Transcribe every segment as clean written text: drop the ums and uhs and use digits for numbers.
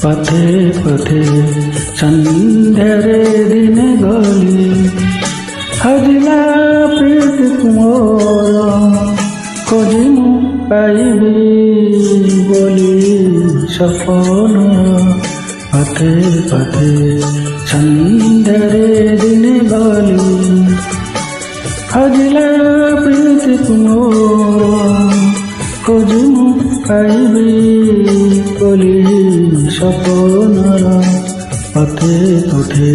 पथे पथे संध्यारे दिन गली हजिला प्रीत मोर खोजी मु पाइबी बोली सपन पथे पथे संध्यारे दिन गली हजिला प्रीत मोर खोजी मु पाइबी बोली सपनर पथे पथे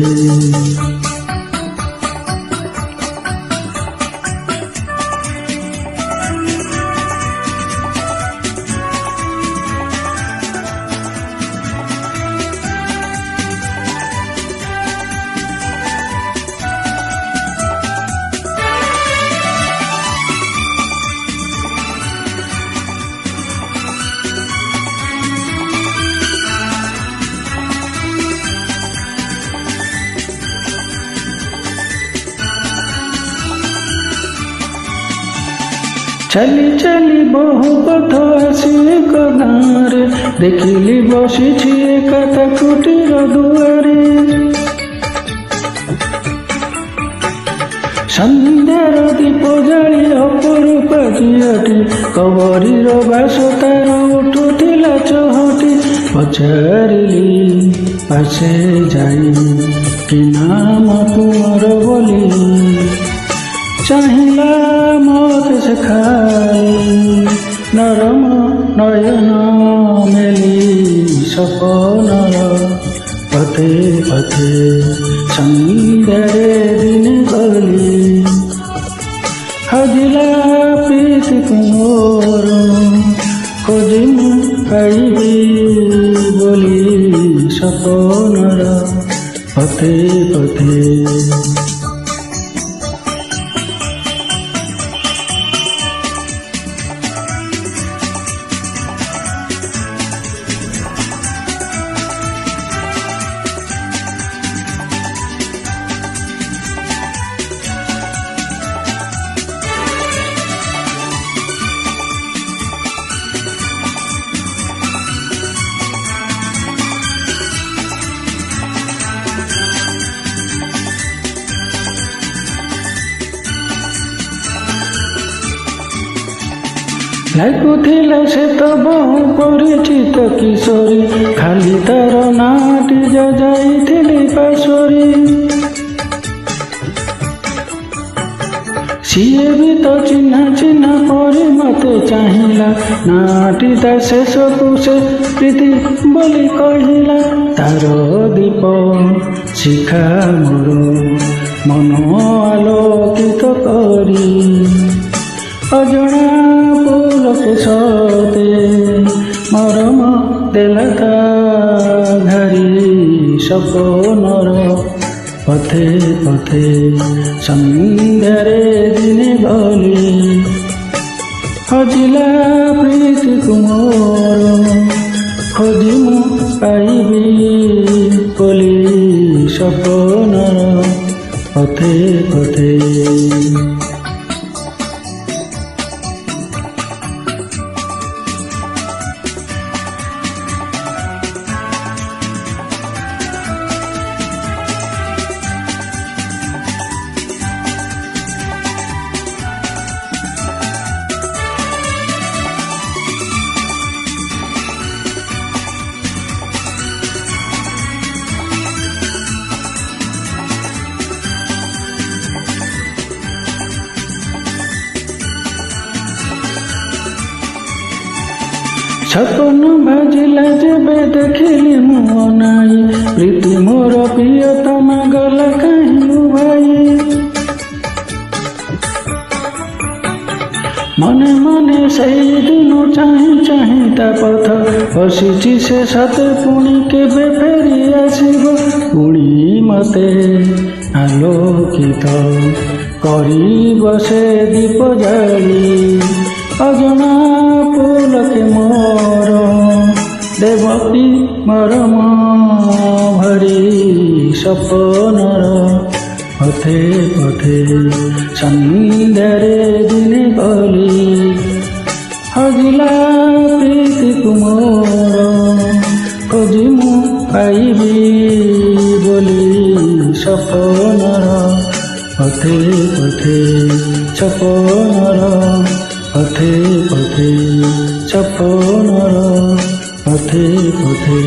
चली चली बहु पथ आसी एक गाँरे देखिली बसी एका कुटीर दुआरे संध्यार दीप जाली अपरूप झीटी कबरीर बास तार उठुला चहटी पचारिली पासे जाई कि नाम तुमर बोली चाहिला मत से खाई नरम नयन मेली सपनर पथे पथे संध्यारे दिन गली हजिला प्रीत मोर खोजी मु पाइबी बोली सपनर पथे पथे लाଗୁଥିଲା ସେ ତ ବହୁ ପରିଚିତ କିଶୋରୀ ଖାଲି ତାର ନାଁଟି ଯାଇଥିଲି ପାଶୋରୀ ସିଏ ବି ତ ଚିହ୍ନା ଚିହ୍ନା ପରି ମତେ ଚାହିଁଲା ନାଁଟି ତା ଶେଷକୁ ସେ ପ୍ରୀତି ବୋଲି କହିଲା ତାର ଦୀପ ଶିଖା ମୋର ମନ ଆଲୋକିତ କରି अजणा पुलक सते मरम देलता घरी सपनर पथे पथे संध्यारे दिन गली हजिला प्रीत मोर खोजी मु पाइबी बोली सपनर पथे पथे छपन बाजिला जेबे देखिली मुँह नाई प्रीति मोर प्रियतमा गला कहीं भाई मने मने सेई दिन चाही चाही ता पथ बसिची से सते पुणी केबे फेरी आसिब पुणी मते आलोकित करिब से दीप जाली अजणा पुलके मोर देवती मरम भरी सपनर पथे पथे संध्यारे दिन गली हजिला प्रीति मोर खोजी मु সপনর পথে পথে সপনর পথে পথে সপনর পথে পথে